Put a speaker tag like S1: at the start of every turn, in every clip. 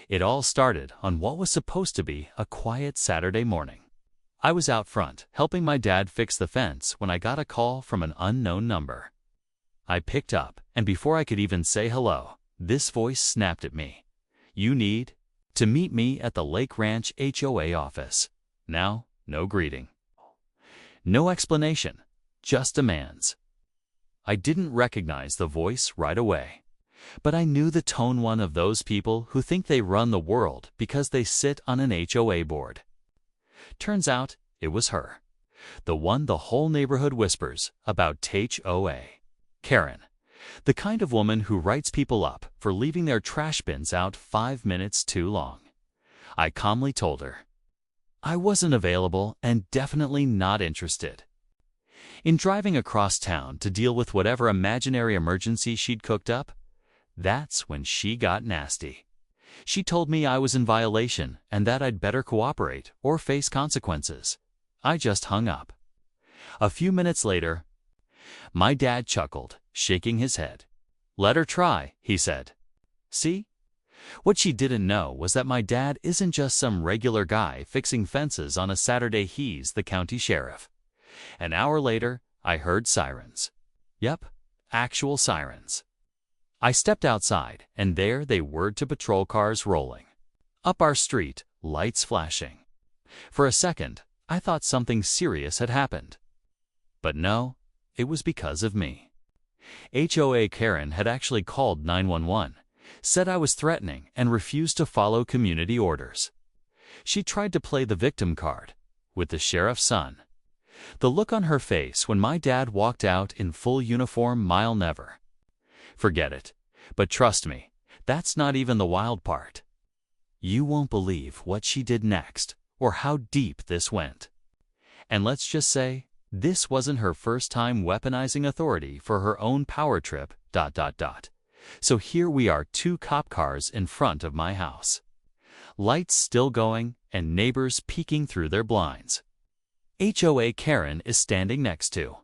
S1: It all started on what was supposed to be a quiet Saturday morning. I was out front, helping my dad fix the fence when I got a call from an unknown number. I picked up, and before I could even say hello, this voice snapped at me. "You need to meet me at the Lake Ranch HOA office." Now, no greeting. No explanation, just demands. I didn't recognize the voice right away, but I knew the tone, one of those people who think they run the world because they sit on an HOA board. Turns out it was her, the one the whole neighborhood whispers about. HOA Karen, the kind of woman who writes people up for leaving their trash bins out 5 minutes too long. I calmly told her I wasn't available and definitely not interested. In driving across town to deal with whatever imaginary emergency she'd cooked up, that's when she got nasty. She told me I was in violation and that I'd better cooperate or face consequences. I just hung up. A few minutes later, my dad chuckled, shaking his head. "Let her try," he said. See? What she didn't know was that my dad isn't just some regular guy fixing fences on a Saturday. He's the county sheriff. An hour later, I heard sirens. Yep, actual sirens. I stepped outside, and there they were, two patrol cars rolling up our street, lights flashing. For a second, I thought something serious had happened. But no, it was because of me. HOA Karen had actually called 911. Said I was threatening and refused to follow community orders. She tried to play the victim card with the sheriff's son. The look on her face when my dad walked out in full uniform, I'll never forget it. But trust me, that's not even the wild part. You won't believe what she did next or how deep this went. And let's just say, this wasn't her first time weaponizing authority for her own power trip. So here we are, 2 cop cars in front of my house. Lights still going and neighbors peeking through their blinds. HOA Karen is standing next to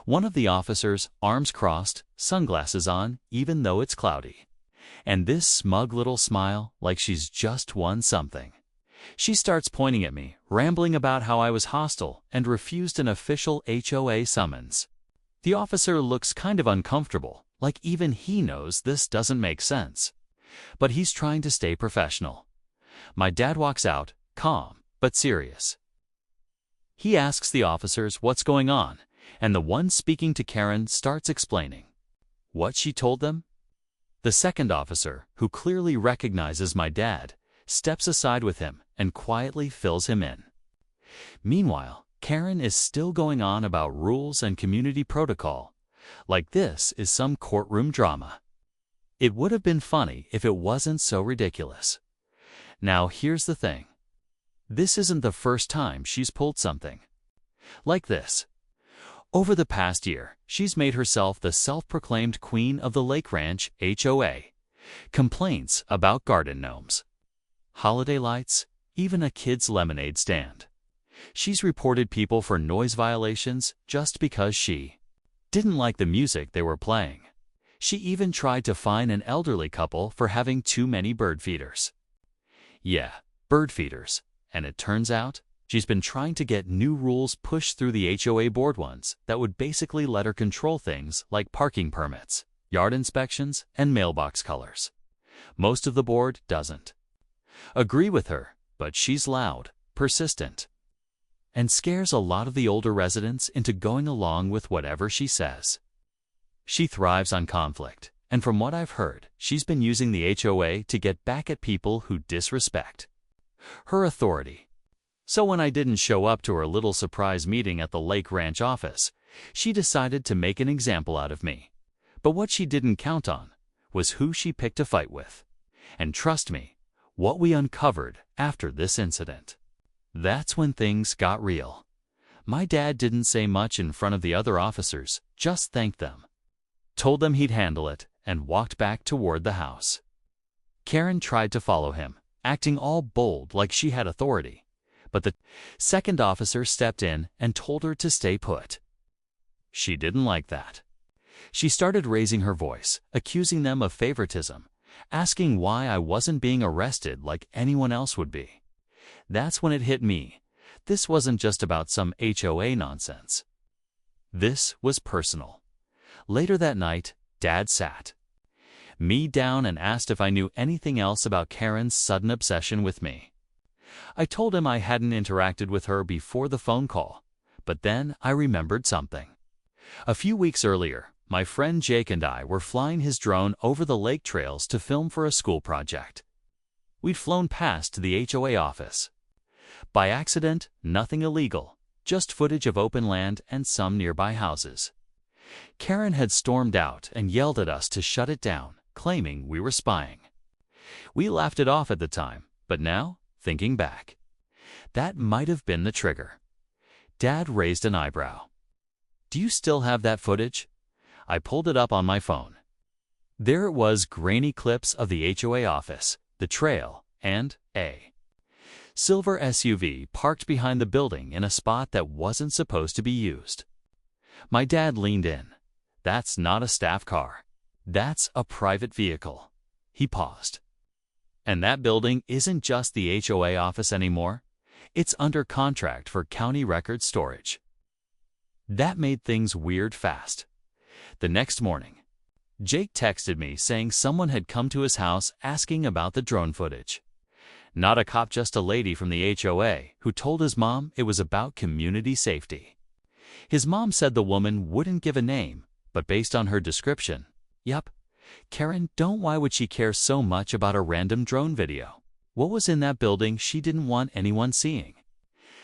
S1: one of the officers, arms crossed, sunglasses on, even though it's cloudy. And this smug little smile like she's just won something. She starts pointing at me, rambling about how I was hostile and refused an official HOA summons. The officer looks kind of uncomfortable, like even he knows this doesn't make sense. But he's trying to stay professional. My dad walks out, calm but serious. He asks the officers what's going on, and the one speaking to Karen starts explaining what she told them. The second officer, who clearly recognizes my dad, steps aside with him and quietly fills him in. Meanwhile, Karen is still going on about rules and community protocol, like this is some courtroom drama. It would have been funny if it wasn't so ridiculous. Now here's the thing. This isn't the first time she's pulled something like this. Over the past year, she's made herself the self-proclaimed queen of the Lake Ranch HOA. Complaints about garden gnomes, holiday lights, even a kid's lemonade stand. She's reported people for noise violations just because she didn't like the music they were playing. She even tried to fine an elderly couple for having too many bird feeders. Yeah, bird feeders. And it turns out, she's been trying to get new rules pushed through the HOA board, ones that would basically let her control things like parking permits, yard inspections, and mailbox colors. Most of the board doesn't agree with her, but she's loud, persistent, and scares a lot of the older residents into going along with whatever she says. She thrives on conflict, and from what I've heard, she's been using the HOA to get back at people who disrespect her authority. So when I didn't show up to her little surprise meeting at the Lake Ranch office, she decided to make an example out of me. But what she didn't count on was who she picked to fight with. And trust me, what we uncovered after this incident. That's when things got real. My dad didn't say much in front of the other officers, just thanked them, told them he'd handle it, and walked back toward the house. Karen tried to follow him, acting all bold like she had authority, but the second officer stepped in and told her to stay put. She didn't like that. She started raising her voice, accusing them of favoritism, asking why I wasn't being arrested like anyone else would be. That's when it hit me. This wasn't just about some HOA nonsense. This was personal. Later that night, Dad sat me down and asked if I knew anything else about Karen's sudden obsession with me. I told him I hadn't interacted with her before the phone call, but then I remembered something. A few weeks earlier, my friend Jake and I were flying his drone over the lake trails to film for a school project. We'd flown past the HOA office. By accident, nothing illegal, just footage of open land and some nearby houses. Karen had stormed out and yelled at us to shut it down, claiming we were spying. We laughed it off at the time, but now, thinking back, that might have been the trigger. Dad raised an eyebrow. "Do you still have that footage?" I pulled it up on my phone. There it was, grainy clips of the HOA office, the trail, and a silver SUV parked behind the building in a spot that wasn't supposed to be used. My dad leaned in. "That's not a staff car. That's a private vehicle." He paused. "And that building isn't just the HOA office anymore. It's under contract for county record storage." That made things weird fast. The next morning, Jake texted me saying someone had come to his house asking about the drone footage. Not a cop, just a lady from the HOA who told his mom it was about community safety. His mom said the woman wouldn't give a name, but based on her description, yup, Karen, why would she care so much about a random drone video? What was in that building she didn't want anyone seeing?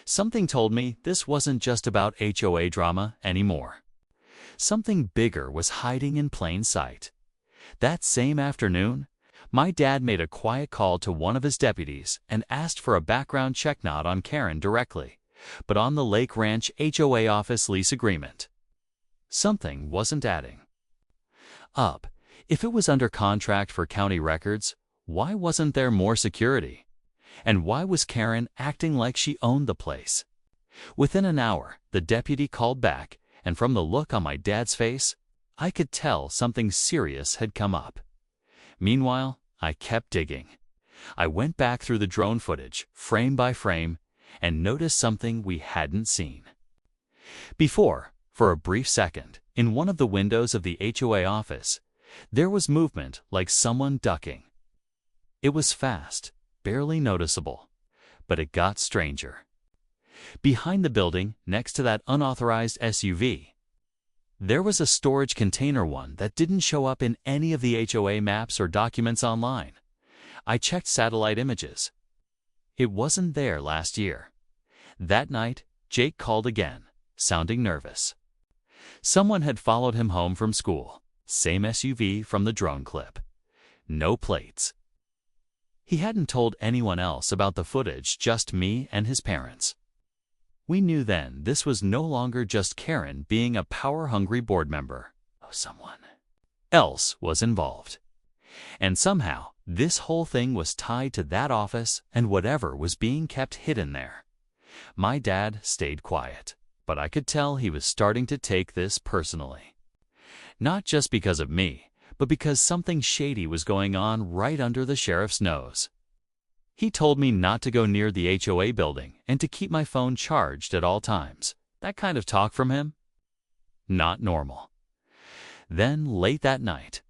S1: Something told me this wasn't just about HOA drama anymore. Something bigger was hiding in plain sight. That same afternoon, my dad made a quiet call to one of his deputies and asked for a background check, not on Karen directly, but on the Lake Ranch HOA office lease agreement. Something wasn't adding up. If it was under contract for county records, why wasn't there more security? And why was Karen acting like she owned the place? Within an hour, the deputy called back, and from the look on my dad's face, I could tell something serious had come up. Meanwhile, I kept digging. I went back through the drone footage, frame by frame, and noticed something we hadn't seen before. For a brief second, in one of the windows of the HOA office, there was movement, like someone ducking. It was fast, barely noticeable, but it got stranger. Behind the building, next to that unauthorized SUV, there was a storage container, one that didn't show up in any of the HOA maps or documents online. I checked satellite images. It wasn't there last year. That night, Jake called again, sounding nervous. Someone had followed him home from school. Same SUV from the drone clip. No plates. He hadn't told anyone else about the footage, just me and his parents. We knew then this was no longer just Karen being a power-hungry board member. Someone else was involved. And somehow, this whole thing was tied to that office and whatever was being kept hidden there. My dad stayed quiet, but I could tell he was starting to take this personally. Not just because of me, but because something shady was going on right under the sheriff's nose. He told me not to go near the HOA building and to keep my phone charged at all times. That kind of talk from him? Not normal. Then, late that night,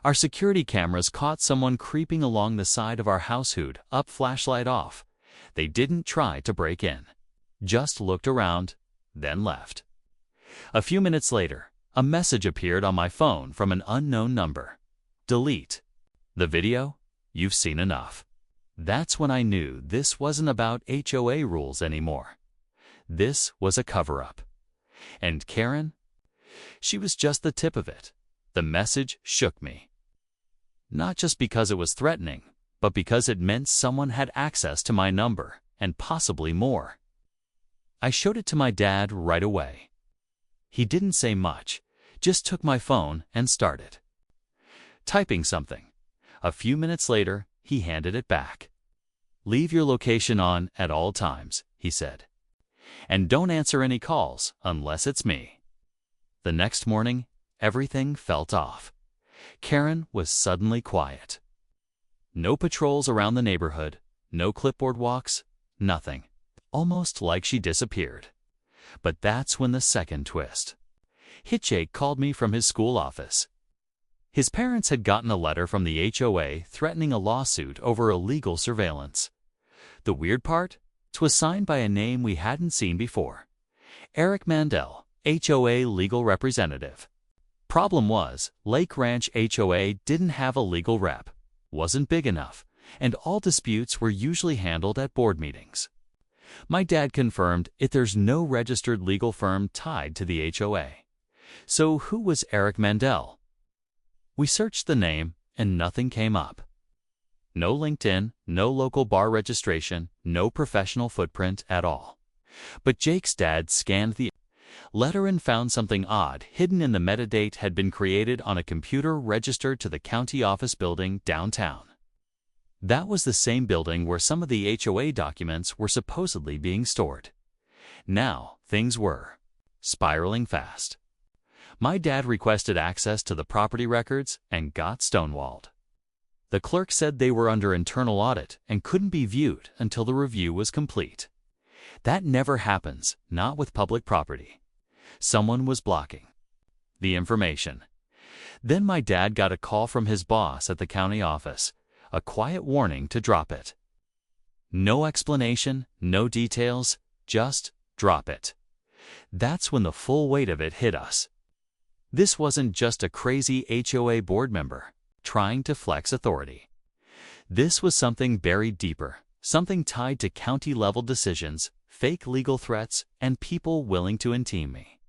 S1: our security cameras caught someone creeping along the side of our house, hood up, flashlight off. They didn't try to break in, just looked around, then left. A few minutes later, a message appeared on my phone from an unknown number. "Delete the video. You've seen enough." That's when I knew this wasn't about HOA rules anymore. This was a cover-up. And Karen? She was just the tip of it. The message shook me. Not just because it was threatening, but because it meant someone had access to my number, and possibly more. I showed it to my dad right away. He didn't say much, just took my phone and started typing something. A few minutes later, he handed it back. "Leave your location on at all times," he said. "And don't answer any calls unless it's me." The next morning, everything felt off. Karen was suddenly quiet. No patrols around the neighborhood, no clipboard walks, nothing. Almost like she disappeared. But that's when the second twist hit. Jake called me from his school office. His parents had gotten a letter from the HOA threatening a lawsuit over illegal surveillance. The weird part? 'Twas signed by a name we hadn't seen before. Eric Mandel, HOA legal representative. Problem was, Lake Ranch HOA didn't have a legal rep, wasn't big enough, and all disputes were usually handled at board meetings. My dad confirmed there's no registered legal firm tied to the HOA. So who was Eric Mandel? We searched the name and nothing came up. No LinkedIn, no local bar registration, no professional footprint at all. But Jake's dad scanned the letter and found something odd hidden in the metadata had been created on a computer registered to the county office building downtown. That was the same building where some of the HOA documents were supposedly being stored. Now, things were spiraling fast. My dad requested access to the property records and got stonewalled. The clerk said they were under internal audit and couldn't be viewed until the review was complete. That never happens, not with public property. Someone was blocking the information. Then my dad got a call from his boss at the county office, a quiet warning to drop it. No explanation, no details, just drop it. That's when the full weight of it hit us. This wasn't just a crazy HOA board member trying to flex authority. This was something buried deeper, something tied to county-level decisions, fake legal threats, and people willing to intimidate me.